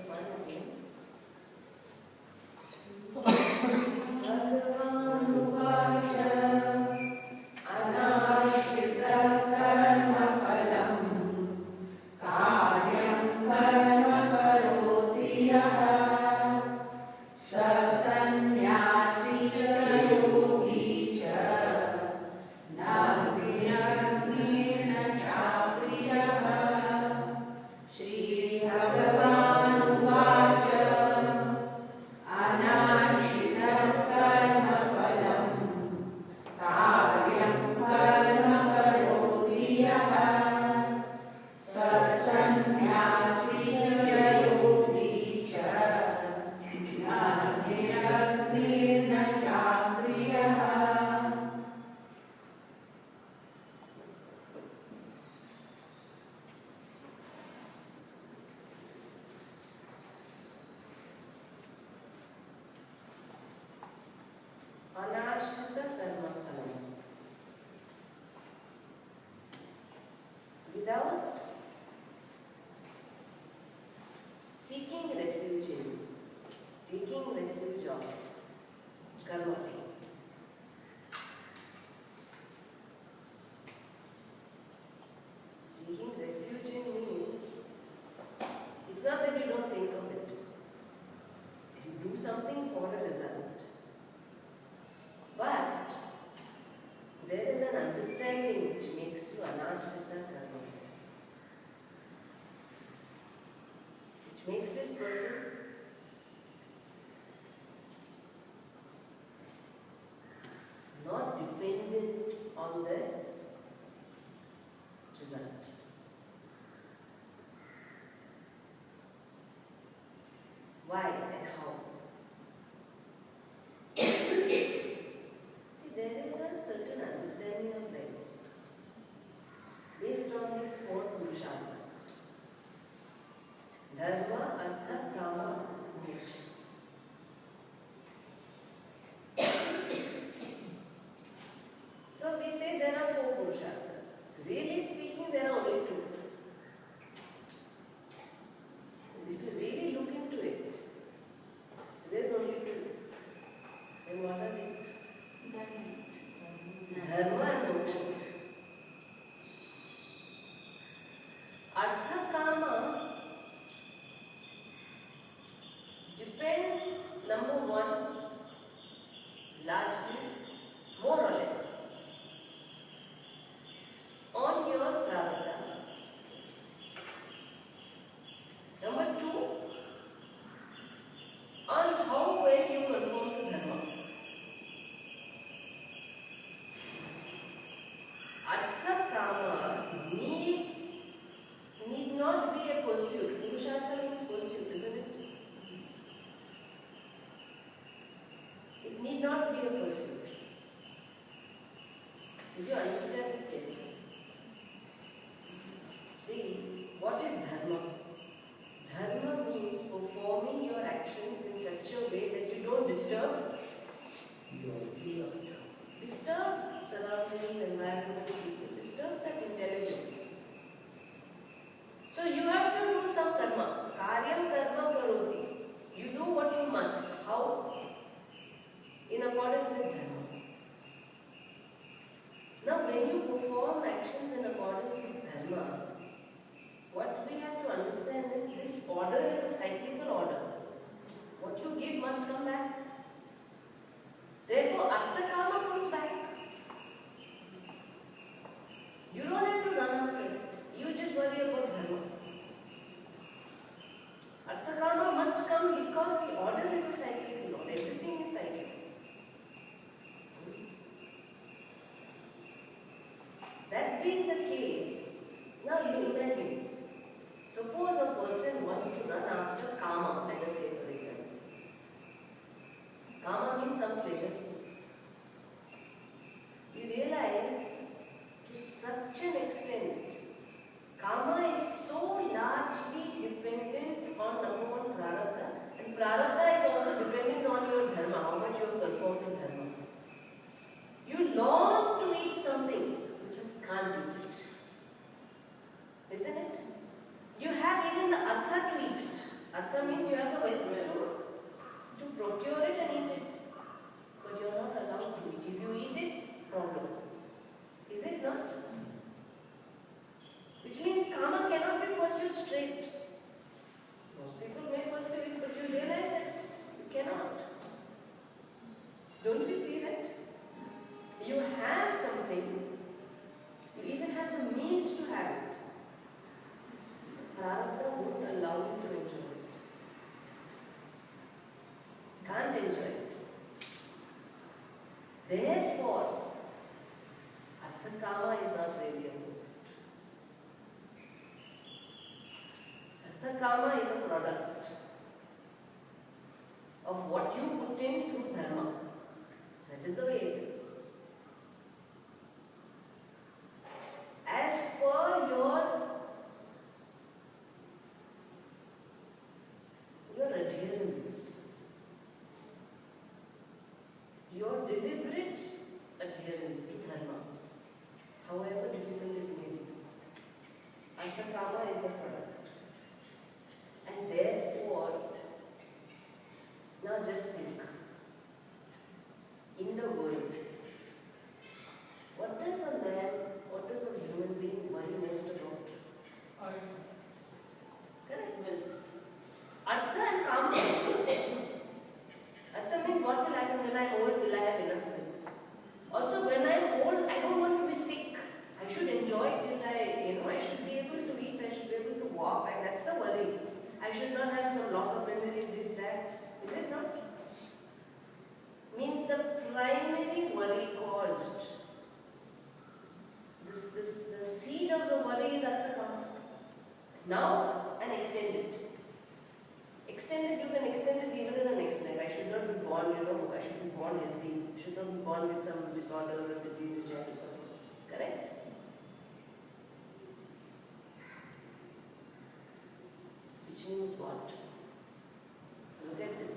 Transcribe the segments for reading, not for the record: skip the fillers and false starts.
1 again. Without seeking refuge in, taking refuge of karma pain. Seeking refuge in means it's not that you don't think of it. You do something for a result. But there is an understanding which makes you anashrita karma, which makes this person not dependent on the result. Why and how? There is a certain understanding of life based on these 4 purusharthas: Dharma, Artha, Kama, Moksha. So we say there are 4 purusharthas. Really speaking, there are only 2. If you really look into it, there is only 2. Then what are these? Dharma and moksha. Artha kama depends, number 1, largely, more or less, on your prarabdha. Number 2, on how well you conform to dharma. Artha kama need not be a pursuit. Purushartha means pursuit, isn't it? Kama is a product of what you put in through Dharma. That is the way it is. As per your adherence, your deliberate adherence to Dharma, however difficult it may be, Artha Kama is the product. And therefore, now just think, in the world, what does a man, what does a human being worry most about? Correct? Artha and Kama. Artha means what will happen when I am old, will I have enough money? Also, when I am old, I don't want to be sick. I should enjoy till I should be able to eat, I should be able to walk, and that's the worry. I should not have some loss of memory, this, that. Is it not? Means the primary worry caused. The seed of the worry is Artha Kama. Now, and extend it. Extend it, you can extend it even in the next life. I should not be born, I should be born healthy. I should not be born with some disorder or disease which I have to suffer. Correct? Which means what? Look at this.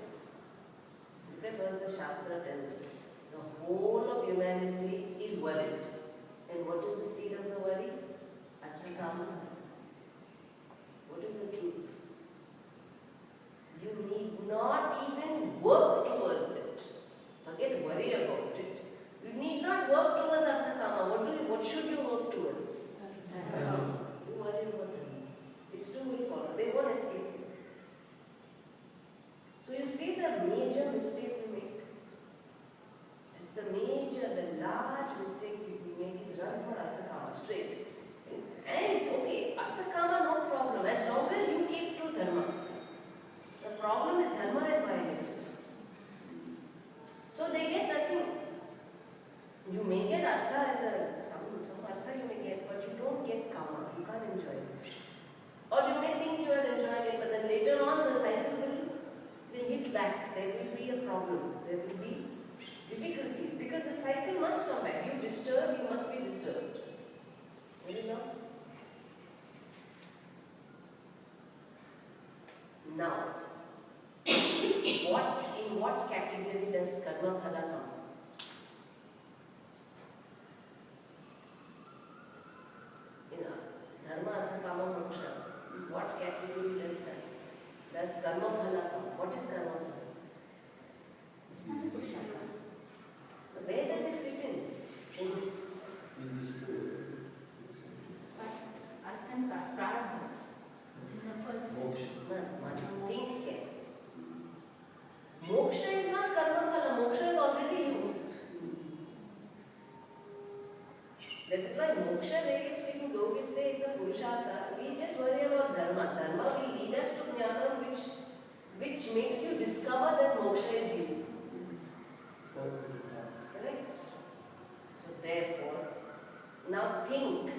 Look at what the Shastra tells us. The whole of humanity is worried. And what is the seed of the worry? Artha Kama. What is the truth? You need not even work towards it. Forget worry about it. You need not work towards Artha Kama. What should you work towards? You worry about them. These two will follow. They won't escape you. So you see the major mistake we make. It's the large mistake we make is run for Artha Kama straight. And okay, Artha Kama no problem as long as you keep to Dharma. The problem is Dharma is violated. So they get nothing. You may get Artha and some Artha you may get, but you don't get Kama. You can't enjoy it. Or you may think you are enjoying it, but then later on the cycle will hit back. There will be a problem. There will be difficulties because the cycle must come back. You disturb, you must be disturbed. You know? Now, in what category does karma phala come? Dharma, Artha, Kama, Moksha. In what category does that? Does karma phala come? What is karma phala? Where does it fit in this? In this world. Artha and Prarabdha. Moksha. Think carefully. Moksha is not karma phala. Moksha is already you. That is why moksha, really speaking, though we say it's a purushartha, we just worry about dharma. Dharma will lead us to jnana, which makes you discover that moksha is you. Correct? So therefore, now think,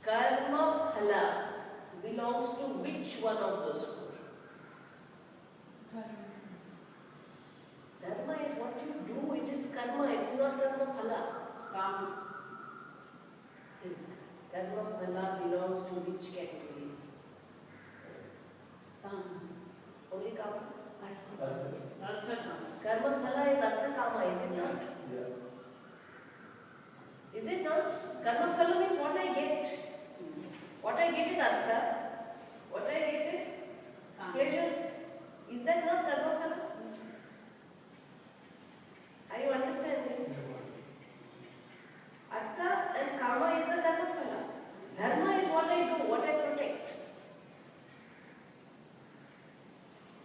karma phala belongs to which one of those four? Dharma is what you do, it is karma, it is not karma phala. Kama. Think, karma phala belongs to which category? Kama. Only kama? Artha Kama. Karma phala is Artha Kama, is it not? Yeah. Is it not? Karma phala means what I get. What I get is Artha. What I get is pleasures. Is that not karma phala? Are you understanding? Artha and Kama is the karma phala. Dharma is what I do, what I protect.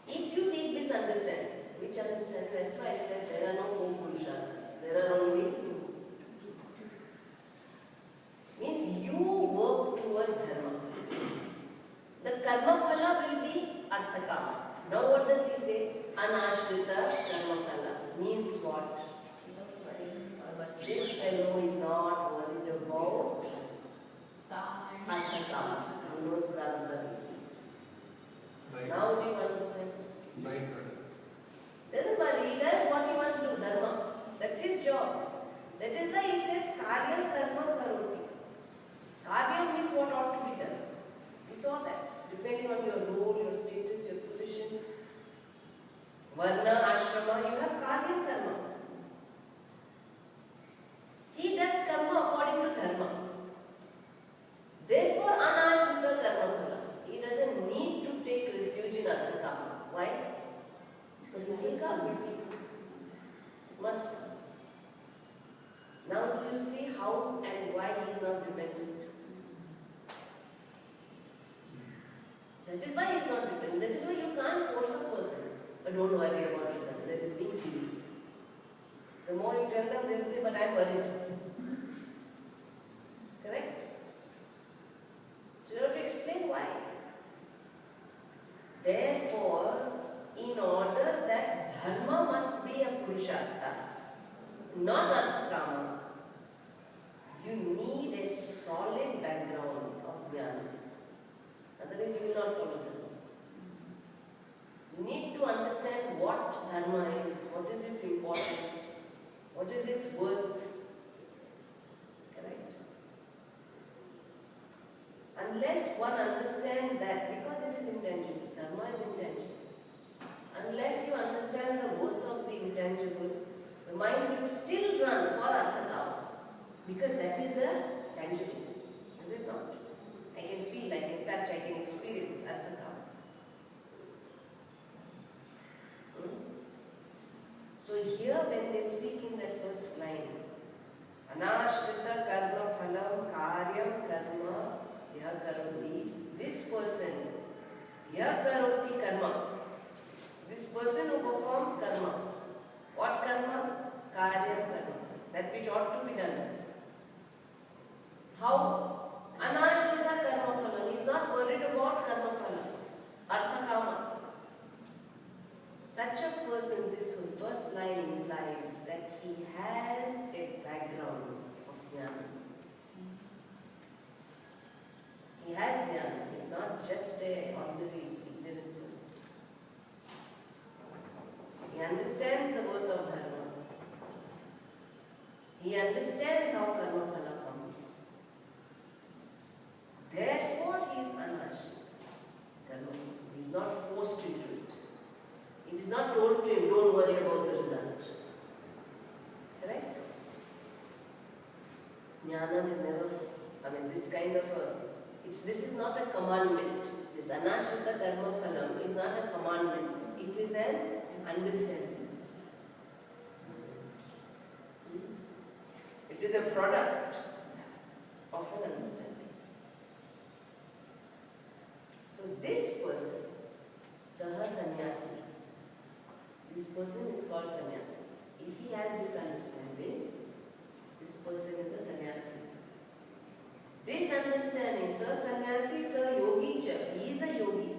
If you take this understanding, which understanding, that's why I said there are no four purusharthas. There are only two. Means you work towards dharma. The karma phala will be Artha Kama. Now what does he say? Anashrita karma phala. Means what? This fellow is not worried about Artha Kama. He knows Prarabdha. Now do you understand? Byproduct. Doesn't matter, he does what he wants to do, dharma. That's his job. That is why he says karyam karma karoti. Karyam means what ought to be done. We saw that. Depending on your role, your status, your position, varna, ashrama, you have karyam karma. He does karma according to dharma. Therefore, anashrita karma phala. He doesn't need to take refuge in artha kama. Why? Because it will come. It must come. Now do you see how and why he is not dependent? That is why he is not dependent. That is why you can't force a person. But don't worry about result. That is being silly. The more you tell them, they will say, but I am worried. Correct? So you have to explain why. Therefore, in order that dharma must be a purushartha, not arthakama, you need a solid background of jnana. Otherwise, you will not follow dharma. You need to understand what dharma is, what is its importance, what is its worth. Correct? Unless one understands that, because it is intangible, dharma is intangible. Unless you understand the worth of the intangible, the mind will still run for arthakama, because that is the tangible. Is it not? I can feel, I can touch, I can experience arthakama. So here when they speak in that first line, anashrita karma phalam karyam karma yah karoti, this person, yah karoti karma, this person who performs karma, what karma? Karyam karma, that which ought to be done. How? Anashrita karma phalam, he is not worried about karma phalam, arthakama. Such a person, this first line implies that he has a background of jnana. He has jnana, he is not just an ordinary ignorant person. He understands the worth of dharma. He understands how karma phala comes. Therefore, he is anashrita. He is not forced into it. It is not told to him, don't worry about the result. Correct? Jnanam is never, this kind of this is not a commandment. This anashrita karma phalam is not a commandment. It is an understanding. It is a product of an understanding. So this person, saha sannyasi, this person is called sannyasi. If he has this understanding, this person is a sannyasi. This understanding, sa sannyasi, sa yogi cha, he is a yogi.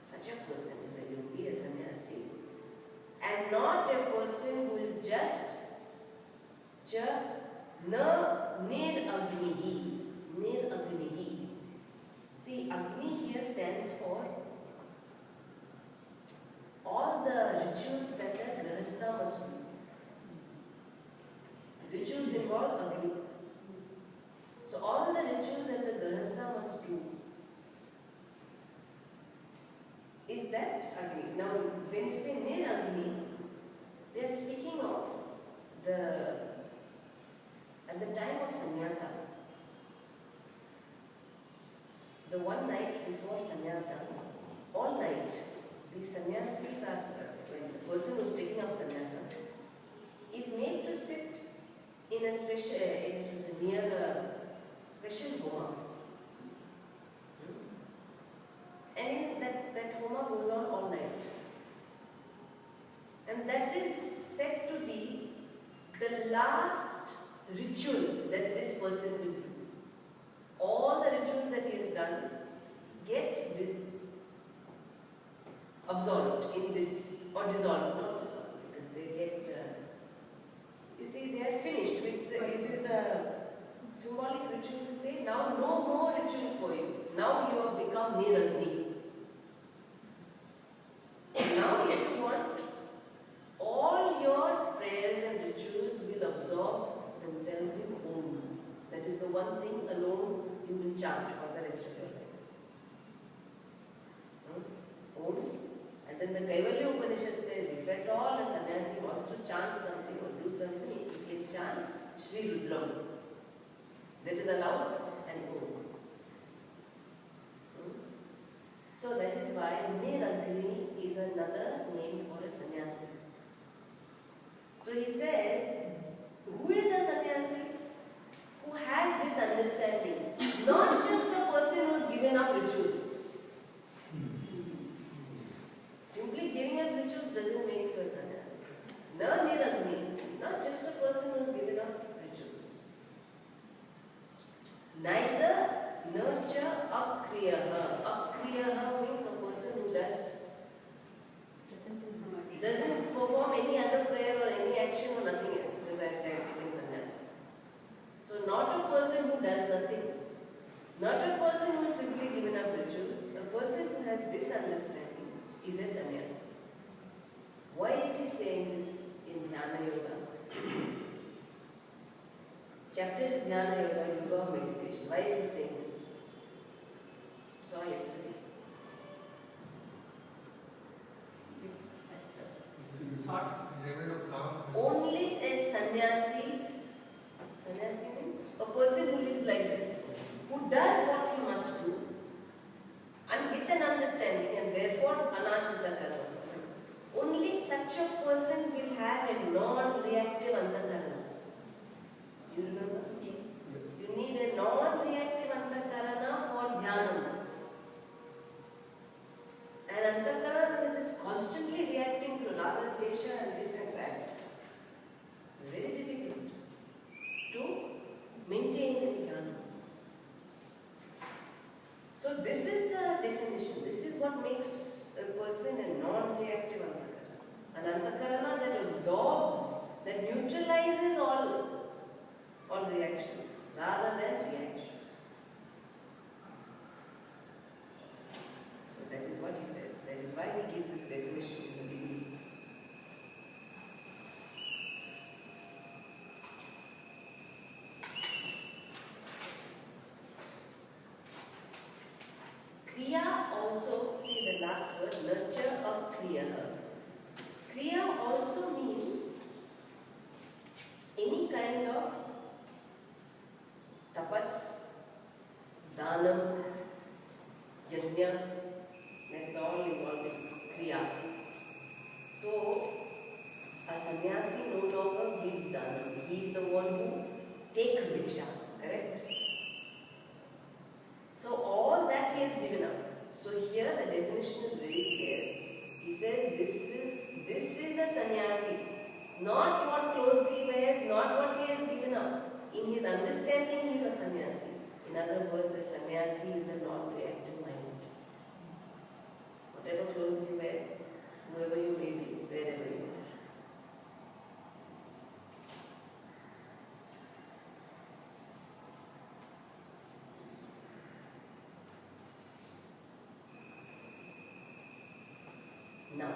Such a person is a yogi, a sannyasi. And not a person who is just cha na nir agnihi. Nir agnihi. See, agni here stands for all the rituals that a grihastha must do. Rituals involve agni. So all the rituals that the grihastha must do is that agni. Now when you say nir agni, they are speaking of at the time of sannyasa. The one night before sannyasa, all night, the sannyasis are, when the person who is taking up sannyasa is made to sit in a special, near a special homa. And in that homa goes on all night. And that is said to be the last ritual that this person will do. All the rituals that he has done get absorbed in this, or dissolved, not dissolved, you can say get, you see they are finished. It is a symbolic ritual to say now no more ritual for you. Now you have become niragni. the Kaivalya Upanishad says, if at all a sannyasi wants to chant something or do something, he can chant Sri Rudram. That is allowed and Om. So that is why Niloofer is another name for a sannyasi. So he says, who is a sannyasi? Who has this understanding? Not just a person who has given up rituals. Simply giving up rituals doesn't make you a sannyasi. Niloofer is not just a person who has given up rituals. Neither nurture akriyaha. Akriyaha means a person who doesn't perform any other prayer or any action or nothing else. Says I have taken sannyasi. So not a person who does nothing. Not a person who has simply given up rituals. A person who has this understanding is a sannyasi. Why is he saying this in Dhyana Yoga? Chapter is Dhyana Yoga, Yoga of meditation. Why is he saying this? Saw yesterday. Thoughts. Only a sannyasi means a person who lives like this, who does what he must do, and with an understanding, and therefore anashrita karma. Only such a person will have a non-reactive antakarana. You remember? Yes. You need a non-reactive antakarana for dhyanam. An antakarana that is constantly reacting to raga, desha and this and that. Very difficult to maintain the dhyanam. So this is the definition. This is what makes a person a non-reactive antakarana. An antakarana that absorbs, that neutralizes all reactions rather than reacts. So that is what he says. That is why he gives this definition in the beginning. Kriya also, see the last word, nurture a kriya. Kriya also means any kind of tapas, dhanam, yajna, that is all involved in kriya. So, a sannyasi no longer gives dhanam. He is the one who takes diksha, correct? So, all that he has given up. So, here the definition is very clear. He says this is a sannyasi. Not what clothes he wears, not what he has given up. In his understanding, he is a sannyasi. In other words, a sannyasi is a non-reactive mind. Whatever clothes you wear, whoever you may be, wherever you are. Now,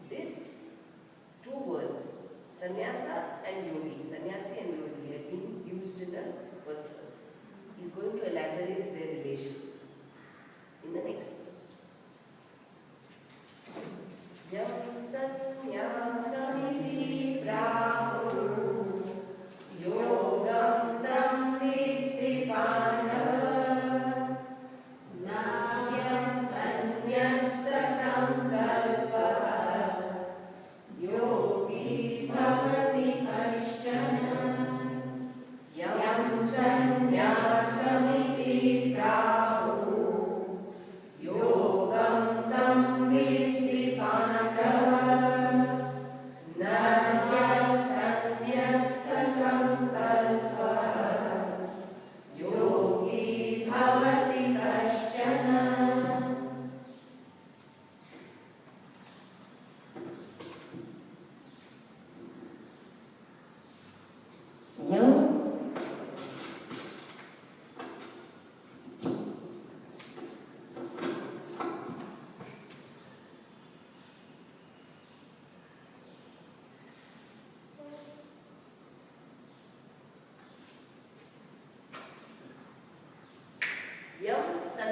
these two words, sannyasa and yogi, sannyasi and yogi, have been used in the first verse. He is going to elaborate their relation in the next verse. Yam sannyasamithi prahu yogam tam vitti pandava naya sannyasta sankalpa yogi bhavati kashchana yam sannyasamithi prahu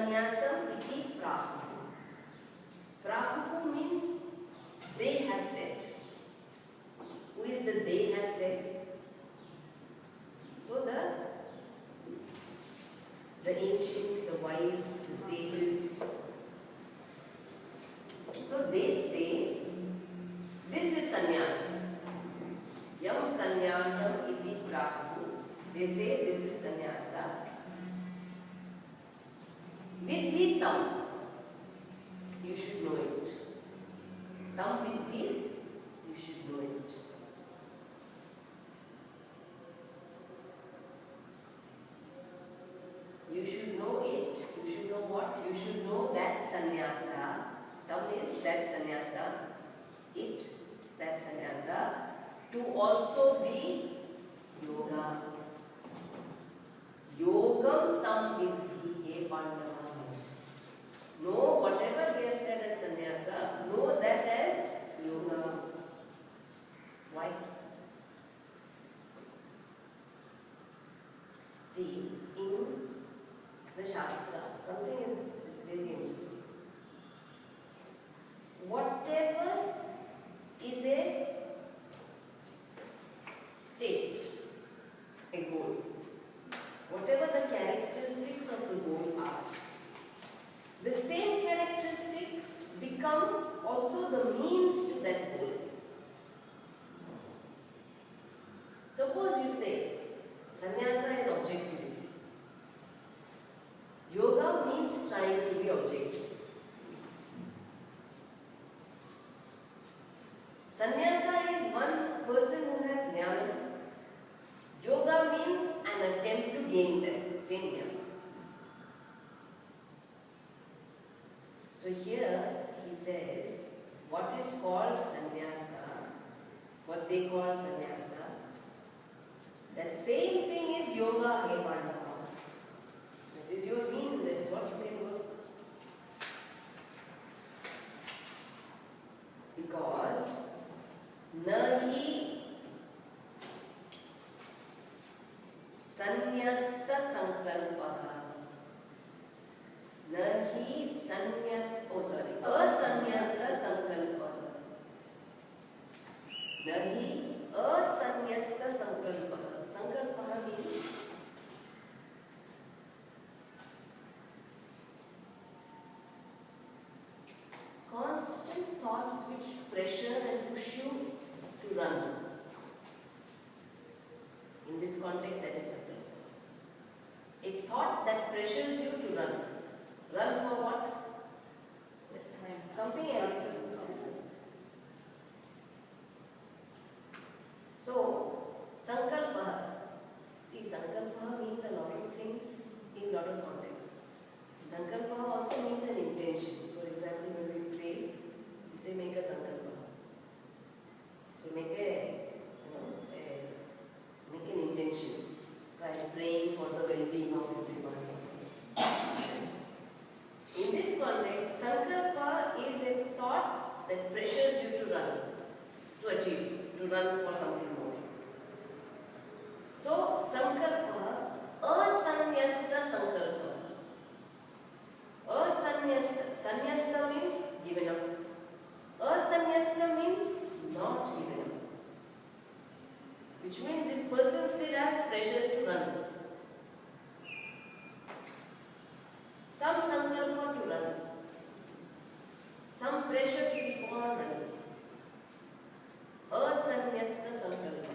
sannyasam iti prahu. Prahu means they have said. Who is the they have said? So the ancients, the wise, the sages. So they say, this is sannyasa. Yam sannyasam iti prahu. They say this is sannyasa. Vidhi tam. You should know it. Tam vidhi, you should know it. You should know it. You should know what? You should know that sannyasa. Tam is that sannyasa. It, that sannyasa. To also be yoga. Yogam tam vidhi he pandava. Know whatever we have said as sannyasa, know that as yoga. Why? See, in the Shastra, something is very interesting. Whatever is a state, a goal, whatever the characteristics of the goal are, the same characteristics become also the means to that goal. Suppose you say, sannyasa is objectivity. Yoga means trying to be objective. Sannyasa is one person who has jnana. Yoga means an attempt to gain that same jnana. So here he says, what is called sannyasa, what they call sannyasa, that same thing is yoga he pandava. That is your means, that is what you can work. Because nahi sanyasta sankalpaha. Nahi asanyasta sankalpaha. Nahi asanyasta sankalpaha. Sankalpaha means constant thoughts which pressure and push you to run. In this context, that is sankalpa. A thought that pressures you to run. Run for what? Something else. So, sankalpa. See, sankalpa means a lot of things in a lot of contexts. Sankalpa also means an intention. For example, when we pray, we say make a sankalpa. So make an intention. So I am praying for the well-being of everyone. In this context, sankalpa is a thought that pressures you to run, to achieve, to run for something more. So, sankalpa, asanyasta sankalpa. Asanyasta, sanyasta means given up. Asanyasta means not given up. Which means this person still has pressures to run. Some sankalpa to run. Some pressure to keep on running. Asanyasta sankalpa.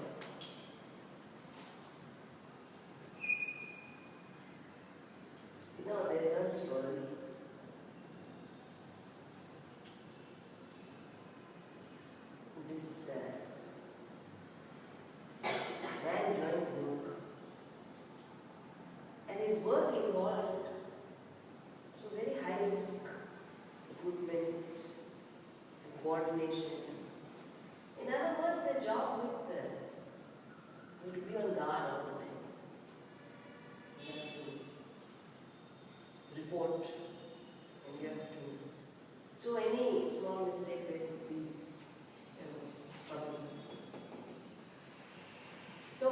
You know, there is one story. This man joined yoga. And his work involved very high risk equipment and coordination. In other words, a job with to be on guard all the time. You have to report and you have to. So any small mistake there could be trouble. So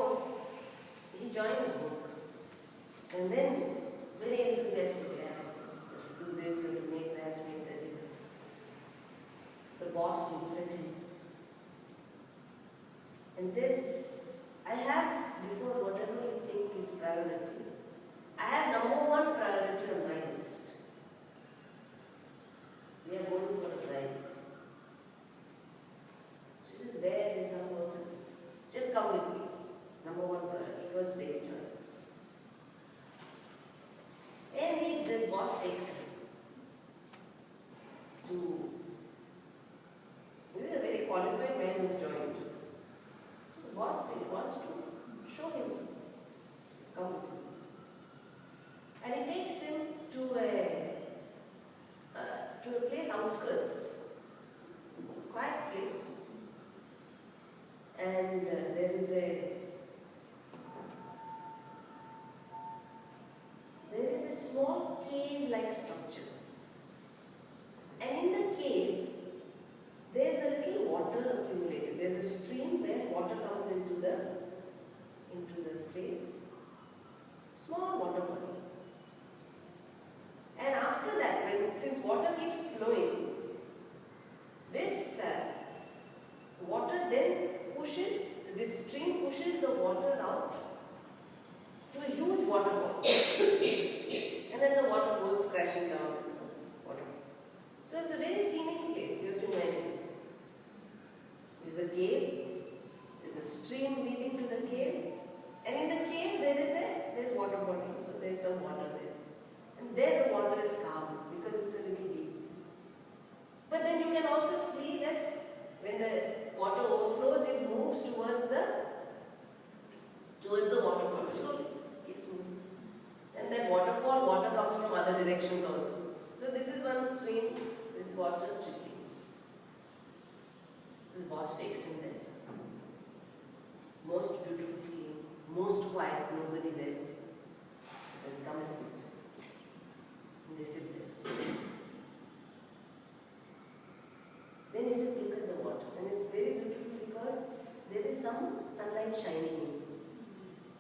he joined his work and then very enthusiastic. looks at him and says, I have, before whatever you think is priority, I have number one priority on my list. We are going for a drive. She says, where is some work? Just come with me. Number one priority, first day joins. And the boss takes him to, this is a very qualified man who's joined. So the boss wants to show him something. Just come with me. And he takes him to a place outskirts, quiet place, and there is a small cave-like structure, and in the cave there is a little water accumulated. There is a stream where water comes into the place, small water body. And after that, since water keeps flowing, this water then this stream pushes the water out to a huge waterfall. And then the water goes crashing down in some waterfall. So it's a very scenic place, you have to imagine. There's a cave, there's a stream leading to the cave, and in the cave there's water body, so there's some water there. And there the water is calm because it's a little deep. But then you can also see that when the water overflows, it moves towards the waterfall slowly. Keeps moving. And that waterfall, water comes from other directions also. So this is one stream, this water trickling. The boss takes him there. Most beautiful clean, most quiet, nobody there. He says, come and sit. And they sit there. Then he says, look at the water. And it's very beautiful because there is some sunlight shining in.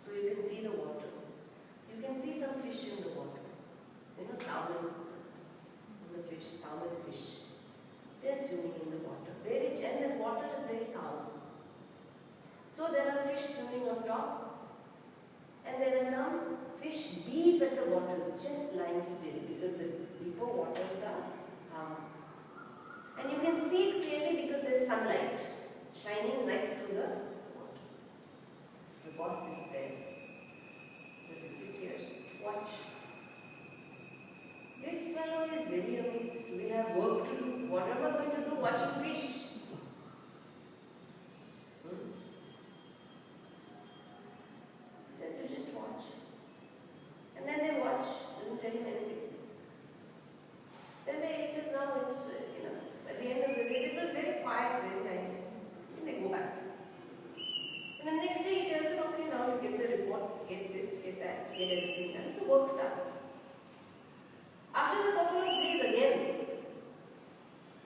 So you can see the water. You can see some fish in the water. You know, salmon, salmon fish. They are swimming in the water. And the water is very calm. So there are fish swimming on top. And there are some fish deep at the bottom, just lying still because the deeper waters are calm. And you can see it clearly because there is sunlight shining right through the water. The boss sits there. He says, you sit here, watch. This fellow is very amazed. We have work to do. What am I going to do watching fish? He says, you just watch. And then they watch, doesn't tell him anything. Then he says, now it's, at the end of the day, it was very quiet, very nice. And they go back. And the next day he tells him, okay, now you get the report, get this, get that, get everything done. So work starts. After a couple of days again,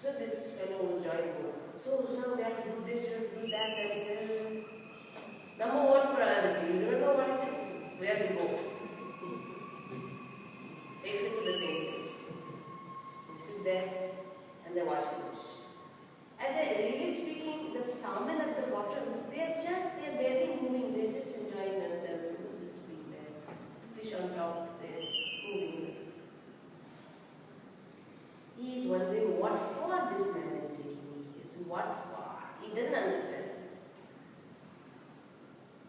so this fellow was joining work. So we have to do this, we have to do that, that is number one priority. You remember what it is? Where to go? Takes it to the same place. You sit there and they watch the fish. And really speaking, the salmon at the bottom, they're barely moving, they're just enjoying themselves, just being there. Fish on top, they're moving. He is wondering what for this man is taking me here, and what for. He doesn't understand.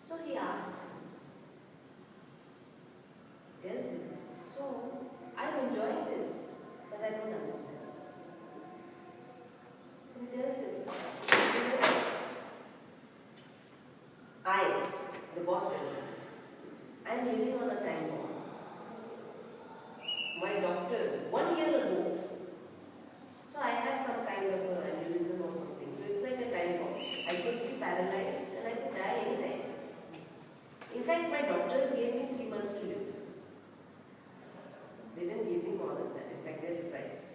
So he asks him, tells him, so I'm enjoying this, but I don't understand. He tells him, the boss tells him, I'm living on a time bomb. My doctors, 1 year ago, so I have some kind of aneurysm or something. So it's like a time bomb. I could be paralyzed and I could die anytime. In fact, my doctors gave me 3 months to live. They didn't give me more than that. In fact, they're surprised.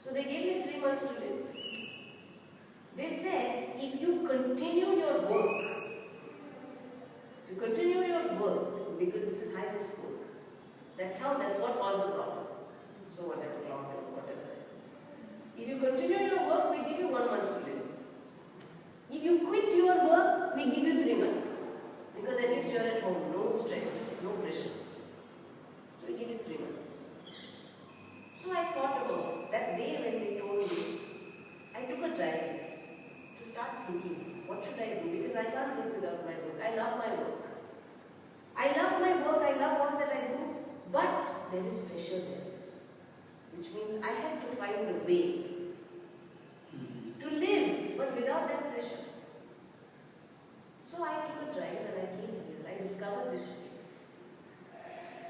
So they gave me 3 months to live. They said, if you continue your work, because this is high risk work, that's what caused the problem. So whatever problem, whatever it is. If you continue your work, we give you 1 month to live. If you quit your work, we give you 3 months. Because at least you are at home, no stress, no pressure. So we give you 3 months. So I thought about that day when they told me, I took a drive to start thinking, what should I do? Because I can't live without my work. I love my work. I love my work, I love all that I do, but there is pressure there. Which means I had to find a way to live, but without that pressure. So I took a drive and I came here. I discovered this place.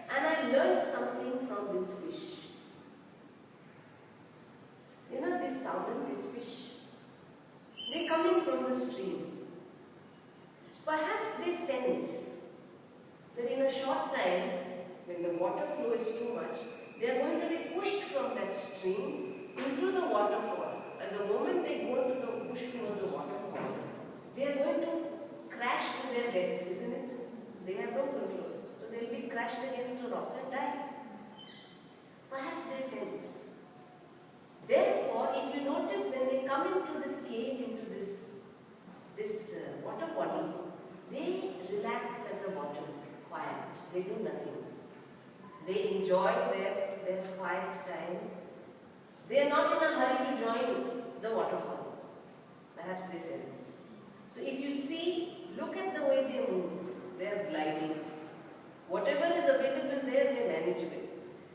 And I learned something from this fish. You know this salmon, this fish, they're coming from the stream. Perhaps they sense that in a short time, when the water flow is too much, they are going to be pushed from that stream into the waterfall. At the moment they go to the push toward the waterfall, they are going to crash to their death, isn't it? They have no control. So they will be crashed against a rock and die. Perhaps they sense. Therefore, if you notice when they come into this cave, into this water body, they relax at the bottom, quiet. They do nothing. They enjoy their quiet time. They are not in a hurry to join the waterfall. Perhaps they sense. So if you see, look at the way they move. They are gliding. Whatever is available there, they manage with.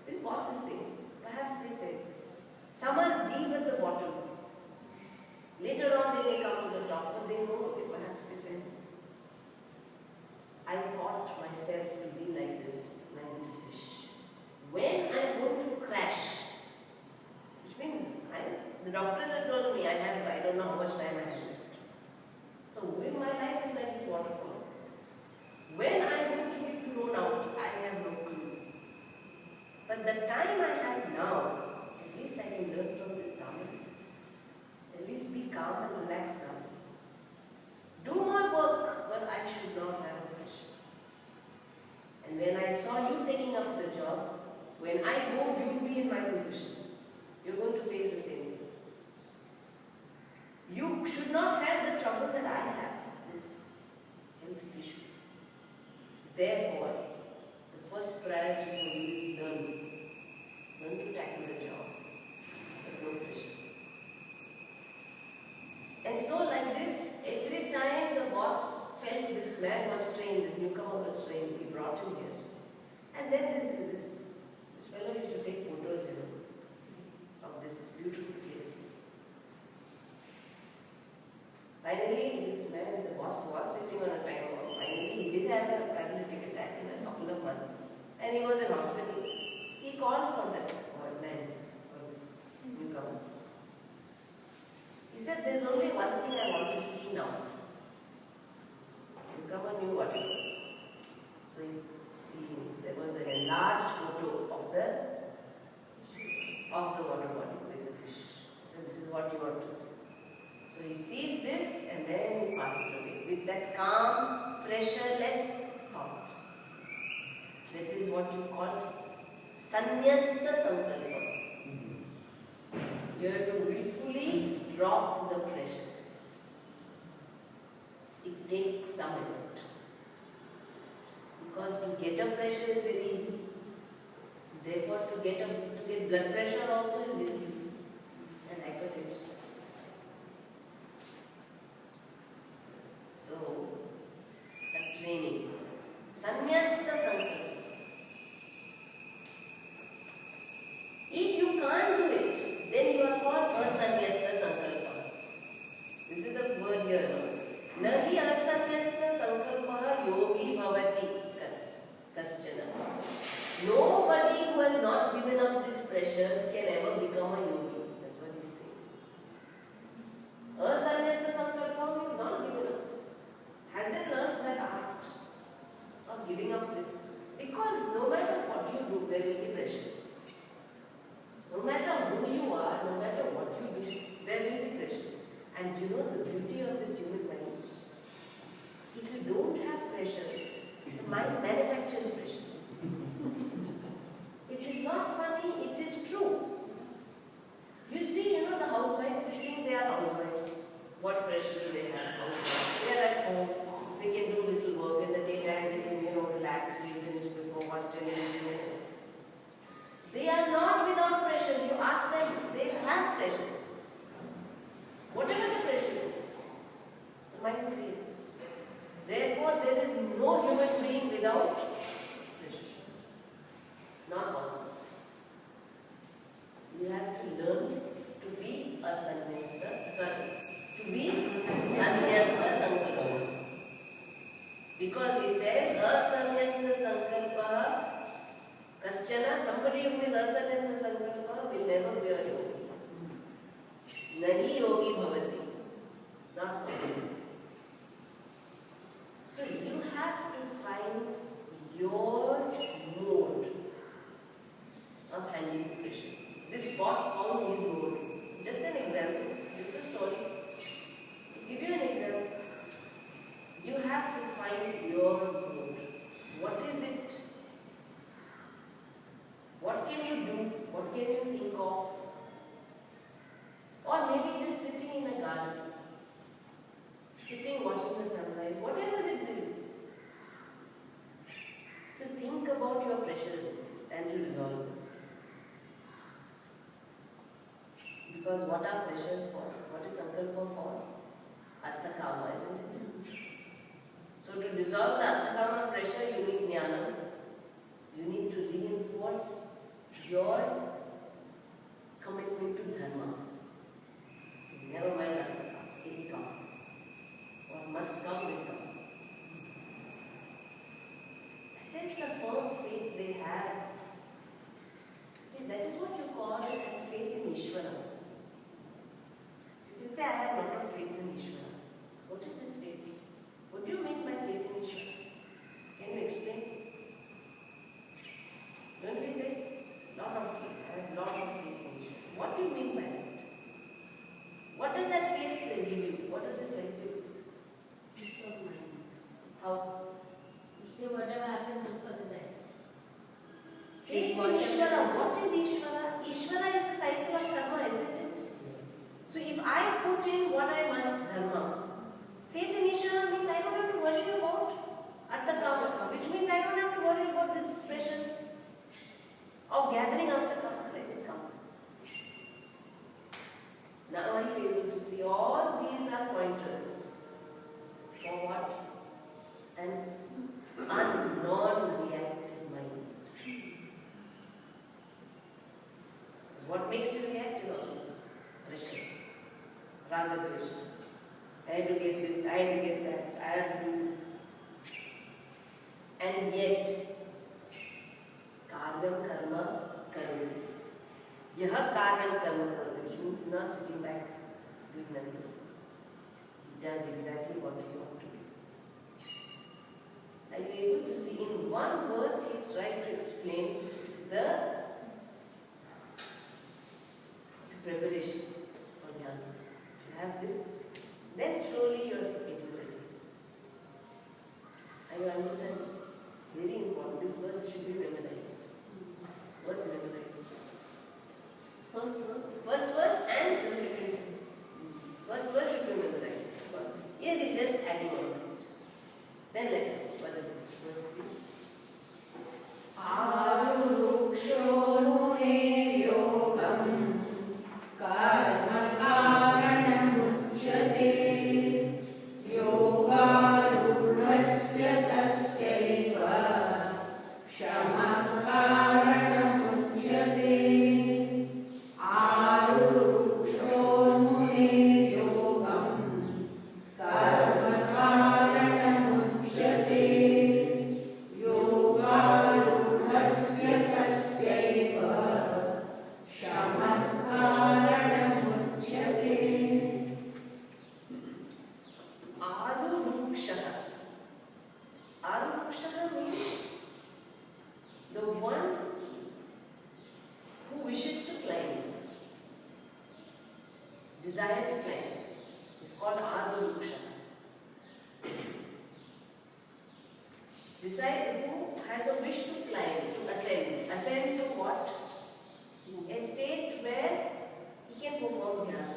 This boss is saying, perhaps they sense. Some are deep at the bottom. Later on they may come to the top, but they know, perhaps they sense. I thought myself to be like this fish. When I'm going to crash, which means the doctors have told me I don't know how much time I have left. So when my life is like this waterfall, when I'm going to be thrown out, I have no clue. But the time I have now, at least I can learn from this salmon. At least be calm and relaxed now. Do my work, but I should not have pressure. And when I saw you taking up the job, when I go, you will be in my position. You're going to face the same thing. You should not have the trouble that I have, this health issue. Therefore, the first priority for you is learn. Learn to tackle the job, but no pressure. And so like this, every time the boss felt this man was trained, this newcomer was trained, he brought him here. And then this fellow used to take photos, of this beautiful place. Finally, this man, the boss was sitting on a time bomb. Finally, he did have a paralytic attack in a couple of months. And he was in hospital. He called for that man, for this newcomer. He said, there's only one thing I want to see now. Newcomer knew what it was. So there was an enlarged photo of the water body with the fish. He said, this is what you want to see. So he sees this and then he passes away with that calm, pressureless thought. That is what you call sannyasta sankalpa. You have to willfully drop the pressures. It takes some effort. Because to get a pressure is very easy. Therefore, to get blood pressure also is very easy. And hypertension. So, a training. Sannyasta sankalpa. If you can't do it, then you are called asanyasta sankalpa. This is the word here. Nahi asanyasta sankalpa yogi bhavati kaschana. Nobody who has not given up these pressures can ever become a yogi. That's what he's saying. Asanyasta sankalpa means not given up. Hasn't learned that art of giving up this. Because no matter what you do, there will be pressures. No matter who you are, no matter what you do, there will be pressures. And you know the beauty of this human mind? If you don't have pressures, the mind manufactures pressures. It is not funny, it is true. You see, the without pleasures. Not possible. You have to learn to be a to be sannyasta sankalpa. Because he says, asannyasta sankalpa, kaschana, somebody who is asannyasta sankalpa will never be a yogi. Nahi yogi bhavati. Not possible. So you have to find your mode of handling pressures. This boss found his mode. It's just an example, just a story. To give you an example, you have to find your mode. What is it? What can you do? What can you think of? Or maybe just sitting in a garden, sitting watching the sunrise, whatever it is, to think about your pressures and to resolve them. Because what are pressures for? What is sankalpa for? Artha kama, isn't it? So to dissolve the artha kama pressure, you need jnana. You need to reinforce your commitment to dharma. Never mind artha kama, it will come. What must come will come. That is the firm faith they have. See, that is what you call as faith in Ishvara. You can say, I have not of faith in Ishvara. What is this faith? What do you mean by faith in Ishvara? Can you explain? Don't we say, lot of faith, I have lot of faith in Ishvara. What do you mean by that? What does that faith give you? What does it help you with? Peace of mind. How? You say whatever happens is for the best. Faith in Ishvara. What is Ishvara? Ishvara is the cycle of karma, isn't it? So if I put in what I must dharma, faith in Ishvara means I don't have to worry about artha kama, which means I don't have to worry about these pressures of gathering artha kama. Let it come. Now are you able to see all these are pointers for what? An non-reactive mind. What makes you react is always pressure, rather pressure. I had to get this, I had to get that, I had to do this. And yet, karyam karma karoti. Yaha karyam karma karoti, which means not sitting back doing nothing. He does exactly what he ought to do. Are you able to see? In one verse, he is trying to explain the preparation for jnana. If you have this, then slowly you are getting ready. Are you understanding? Very important. This verse should be memorized. What memorized? First verse and this sentence. First verse should be memorized. Here he is just adding on to it. Then let us see. What is this? Verse 3. Desire to climb is called Arvaruksha. Desire who has a wish to climb, to ascend. Ascend to what? A state where he can perform dhyana.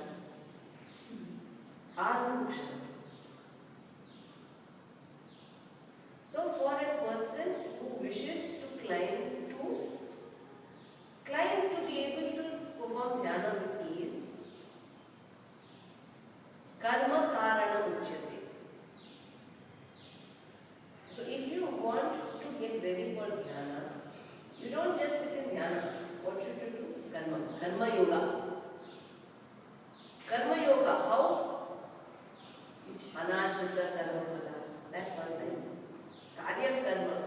Arvaruksha. So for a person who wishes to climb to be able to perform dhyana with ease, karma karana uchyate. So if you want to Karma Yoga. Karma Yoga, how? Anashrita Karma Phala. That's one thing. Karya Karma.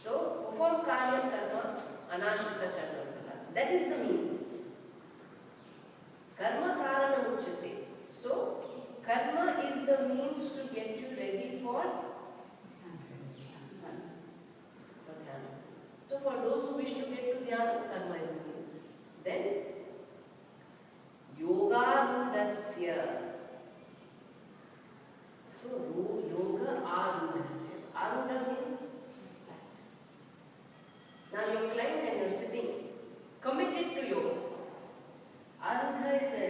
So, perform Karya Karma, Anashrita Karma Phala. That is the means. Karma Karana Uchyate. So, karma is the means to get you ready for dhyana. So, for those who wish to get to dhyana, karma is the means. Then, yoga rudasya. So, yoga arudasya. Aruda means now you're climbed and you're sitting, committed to yoga. Arudha is a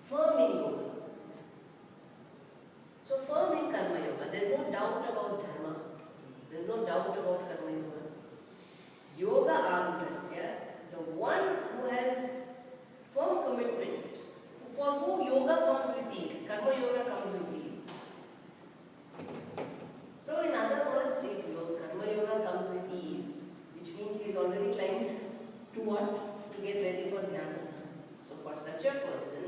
firm in yoga. So firm in karma yoga. There is no doubt about dharma. There is no doubt about karma yoga. Yoga arudasya, the one who has firm commitment, for whom yoga comes with ease, karma yoga comes with ease. So in other words, if karma yoga comes with ease, which means he is already climbed to what? To get ready for dhyana. So for such a person,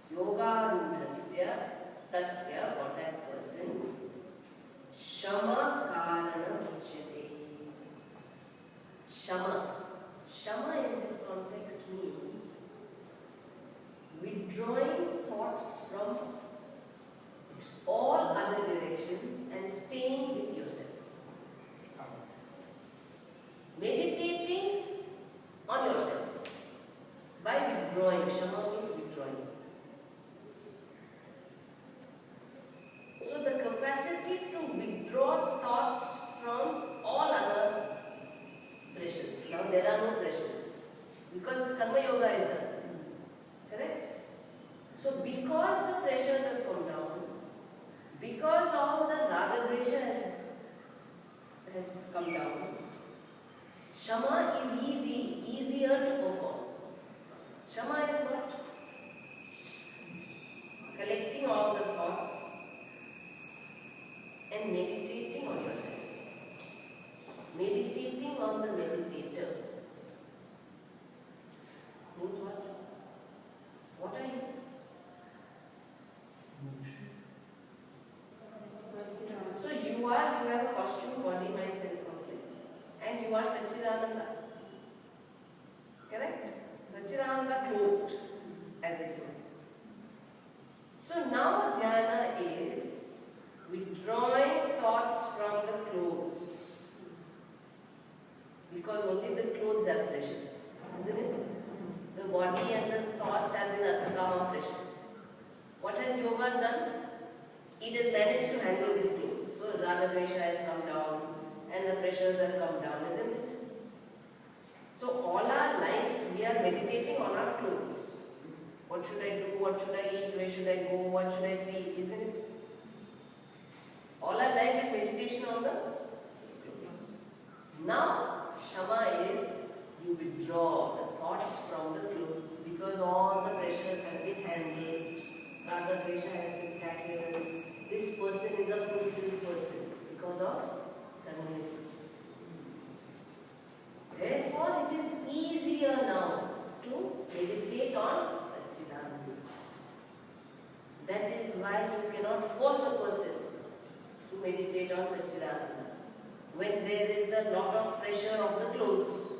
yoga rudhasya tasya, for that person, shama karana uchyate. Shama. Shama in this context means withdrawing thoughts from all other directions and staying with yourself. Meditating on yourself by withdrawing. Shama means withdrawing. So the capacity to withdraw thoughts from all other pressures. Now there are no pressures because karma yoga is done. Correct? So because the pressures have come down, because all the raga dvesha has come down, Shama is easier to perform. Shama is what? Collecting all the thoughts and meditating on yourself. Meditating on the meditator. Means what? What are you? So you have a costume, body, mind, sense complex. And you are Satchidananda. Correct? Satchidananda cloaked, as it were. So now dhyana is withdrawing thoughts from the clothes. Because only the clothes are precious, isn't it? The body and the thoughts have this atthakama pressure. What has yoga done? It has managed to handle these clothes. So raga dvesha has come down and the pressures have come down, isn't it? So all our life we are meditating on our clothes. What should I do? What should I eat? Where should I go? What should I see? Isn't it? All our life is meditation on the clothes. Now, Shama is you withdraw the thoughts from the clothes because all the pressures have been handled. Raga dvesha has been tackled. This person is a fulfilled person because of karma. Therefore, it is easier now to meditate on Satchidananda. That is why you cannot force a person to meditate on Satchidananda when there is a lot of pressure of the clothes.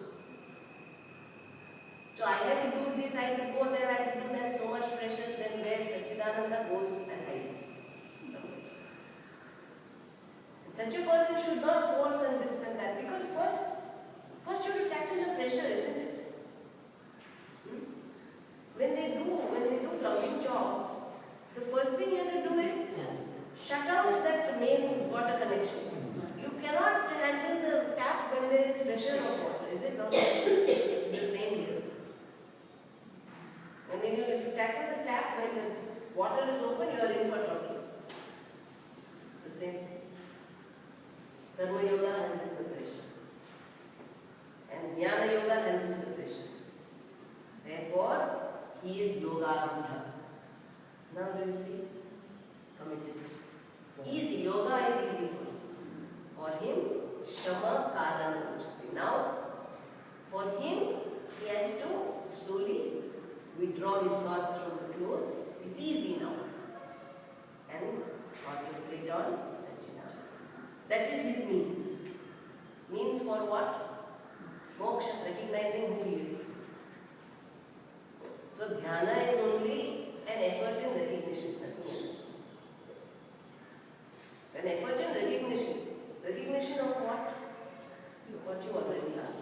So I have to do this, I have to go there, I have to do that, so much pressure, then where Satchidananda goes and hides. And such a person should not force and this and that, because first you have to tackle the pressure, isn't it? When they do plumbing jobs, the first thing you have to do is shut out that main water connection. You cannot handle the tap when there is pressure of water, is it not? It's the same here. And then if you tackle the tap when the water is open, you are in for trouble. It's the same thing. Dharma yoga An effort in recognition. Recognition of what? What you already are.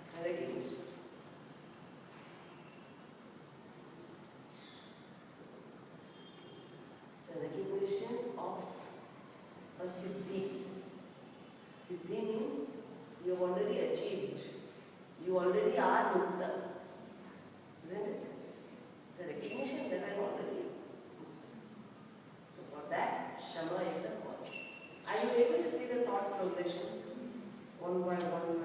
It's a recognition. It's a recognition of a siddhi. Siddhi means you have already achieved. You already are mukta. Isn't it? It's a recognition that I am already. So for that, Shama is the cause. Are you able to see the thought progression? One by one